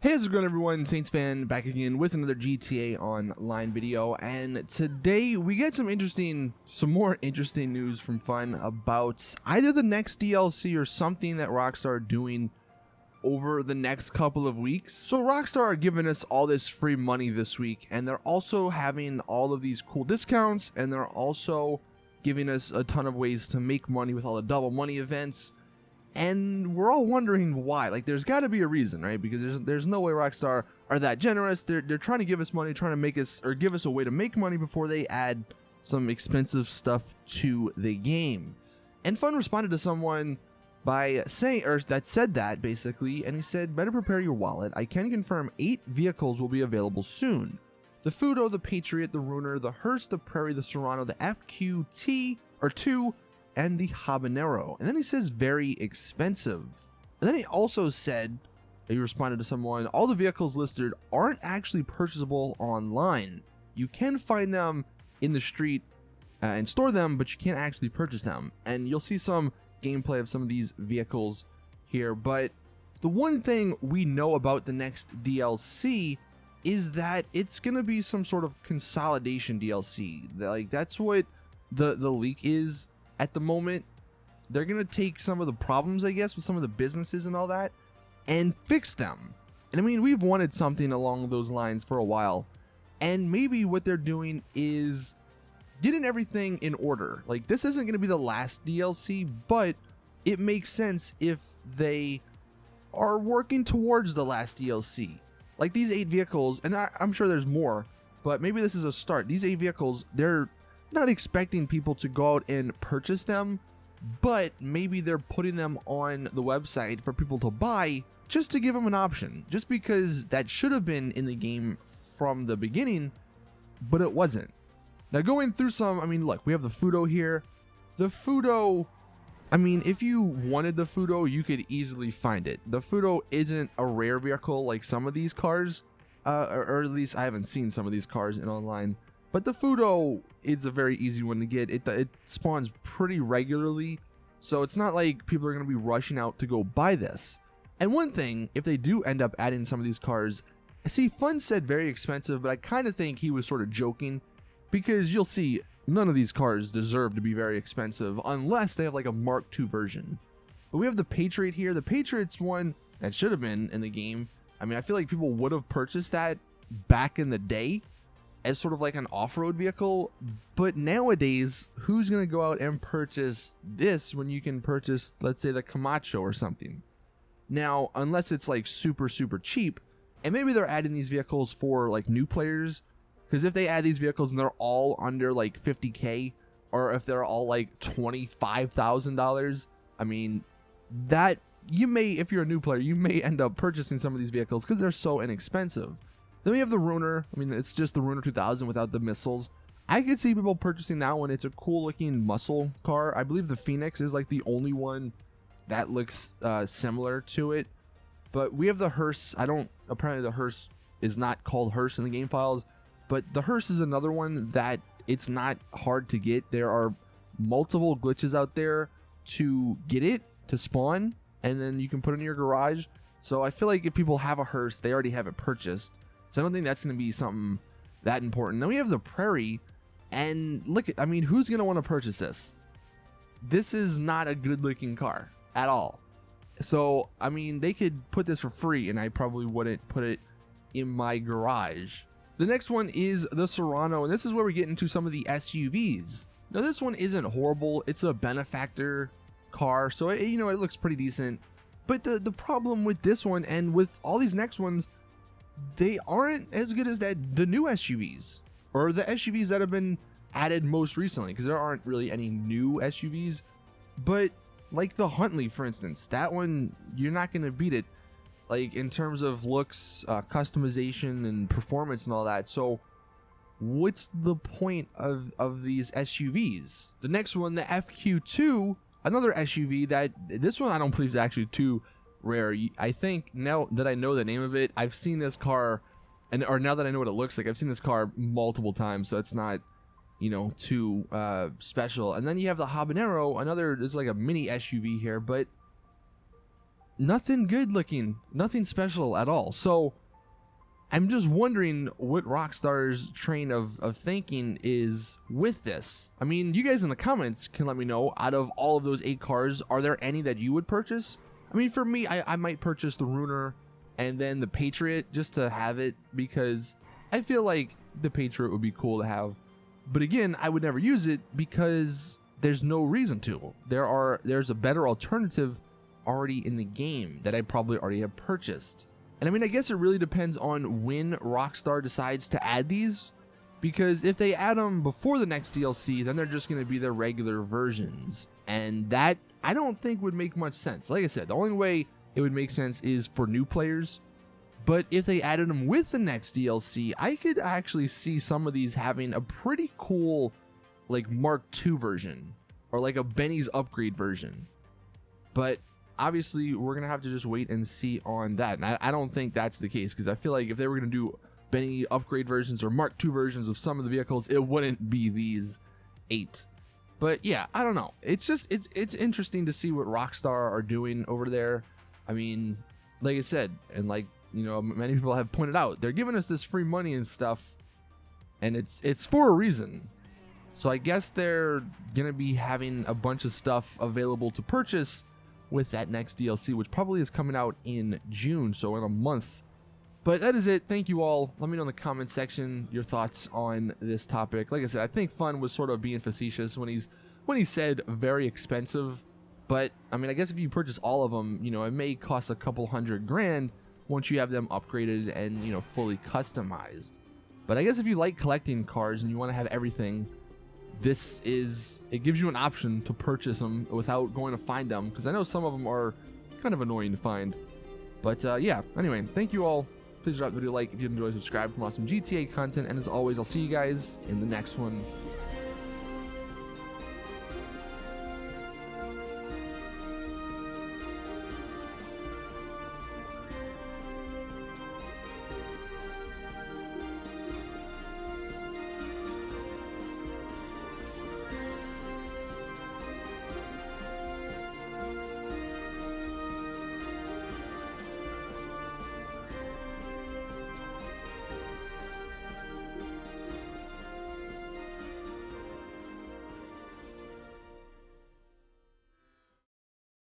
Hey, how's it going, everyone? Saintsfan back again with another GTA Online video, and today we get some more interesting news from Fun about either the next DLC or something that Rockstar are doing over the next couple of weeks. So Rockstar are giving us all this free money this week, and they're also having all of these cool discounts, and they're also giving us a ton of ways to make money with all the double money events. And we're all wondering why. Like, there's got to be a reason, right? Because there's no way Rockstar are that generous. They're trying to give us money, trying to make us, or give us a way to make money before they add some expensive stuff to the game. And Fun responded to someone by saying, or that said that basically, and he said, "Better prepare your wallet. I can confirm 8 vehicles will be available soon. The Fudo, the Patriot, the Ruiner, the Hearse, the Prairie, the Serrano, the FQT, or 2, and the Habanero." And then he says very expensive. And then he also said, he responded to someone, "All the vehicles listed aren't actually purchasable online. You can find them in the street and store them, but you can't actually purchase them." And you'll see some gameplay of some of these vehicles here. But the one thing we know about the next DLC is that it's going to be some sort of consolidation DLC. Like, that's what the leak is. At the moment, they're going to take some of the problems, I guess, with some of the businesses and all that and fix them. And I mean, we've wanted something along those lines for a while. And maybe what they're doing is getting everything in order. Like, this isn't going to be the last DLC, but it makes sense if they are working towards the last DLC. Like, these 8 vehicles, and I'm sure there's more, but maybe this is a start. These 8 vehicles, they're not expecting people to go out and purchase them, but maybe they're putting them on the website for people to buy just to give them an option, just because that should have been in the game from the beginning, but it wasn't. Now, going through some, I mean, look, we have the Fudo here. The Fudo, I mean, if you wanted the Fudo, you could easily find it. The Fudo isn't a rare vehicle like some of these cars, or at least I haven't seen some of these cars in online. But the Fudo is a very easy one to get. It spawns pretty regularly, so it's not like people are going to be rushing out to go buy this. And one thing, if they do end up adding some of these cars, see, Fun said very expensive, but I kind of think he was sort of joking, because you'll see none of these cars deserve to be very expensive unless they have like a Mark II version. But we have the Patriot here. The Patriot's one that should have been in the game. I mean, I feel like people would have purchased that back in the day as sort of like an off-road vehicle, but nowadays, who's going to go out and purchase this when you can purchase, let's say, the Camacho or something? Now, unless it's like super cheap, and maybe they're adding these vehicles for like new players, because if they add these vehicles and they're all under like 50K, or if they're all like $25,000, I mean, that you may, if you're a new player, you may end up purchasing some of these vehicles because they're so inexpensive. Then we have the Ruiner. I mean, it's just the Ruiner 2000 without the missiles. I could see people purchasing that one. It's a cool looking muscle car. I believe the Phoenix is like the only one that looks similar to it. But we have the Hearse. Apparently the Hearse is not called Hearse in the game files, but the Hearse is another one that it's not hard to get. There are multiple glitches out there to get it to spawn, and then you can put it in your garage. So I feel like if people have a Hearse, they already have it purchased. So I don't think that's going to be something that important. Then we have the Prairie, and look at, I mean, who's going to want to purchase this? This is not a good looking car at all. So, I mean, they could put this for free, and I probably wouldn't put it in my garage. The next one is the Serrano, and this is where we get into some of the SUVs. Now, this one isn't horrible. It's a benefactor car, so it looks pretty decent. But the problem with this one and with all these next ones, they aren't as good as the new SUVs, or the SUVs that have been added most recently, because there aren't really any new SUVs. But like the Huntley, for instance, that one, you're not going to beat it, like in terms of looks, customization, and performance and all that. So what's the point of these SUVs? The next one, the FQ2, another SUV that this one I don't believe is actually too rare. I think now that I know the name of it, I've seen this car, or now that I know what it looks like, I've seen this car multiple times, so it's not, too special. And then you have the Habanero, there's like a mini SUV here, but nothing good looking, nothing special at all. So I'm just wondering what Rockstar's train of thinking is with this. I mean, you guys in the comments can let me know, out of all of those 8 cars, are there any that you would purchase? I mean, for me, I might purchase the Ruiner and then the Patriot just to have it, because I feel like the Patriot would be cool to have. But again, I would never use it because there's no reason to. There's a better alternative already in the game that I probably already have purchased. And I mean, I guess it really depends on when Rockstar decides to add these, because if they add them before the next DLC, then they're just going to be their regular versions. And that, I don't think would make much sense. Like I said, the only way it would make sense is for new players. But if they added them with the next DLC, I could actually see some of these having a pretty cool, like, Mark II version, or like a Benny's upgrade version. But obviously, we're going to have to just wait and see on that. And I don't think that's the case, because I feel like if they were going to do Benny upgrade versions or Mark II versions of some of the vehicles, it wouldn't be these 8. But yeah, I don't know. It's just, it's interesting to see what Rockstar are doing over there. I mean, like I said, and like, you know, many people have pointed out, they're giving us this free money and stuff, and it's for a reason. So I guess they're going to be having a bunch of stuff available to purchase with that next DLC, which probably is coming out in June, so in a month. But that is it. Thank you all. Let me know in the comment section your thoughts on this topic. Like I said, I think Fun was sort of being facetious when he said very expensive. But I mean, I guess if you purchase all of them, you know, it may cost a couple $100,000 once you have them upgraded and, you know, fully customized. But I guess if you like collecting cars and you want to have everything, it gives you an option to purchase them without going to find them, because I know some of them are kind of annoying to find. But yeah, anyway, thank you all. Please drop the video a like if you enjoy, subscribe for more awesome GTA content, and as always, I'll see you guys in the next one.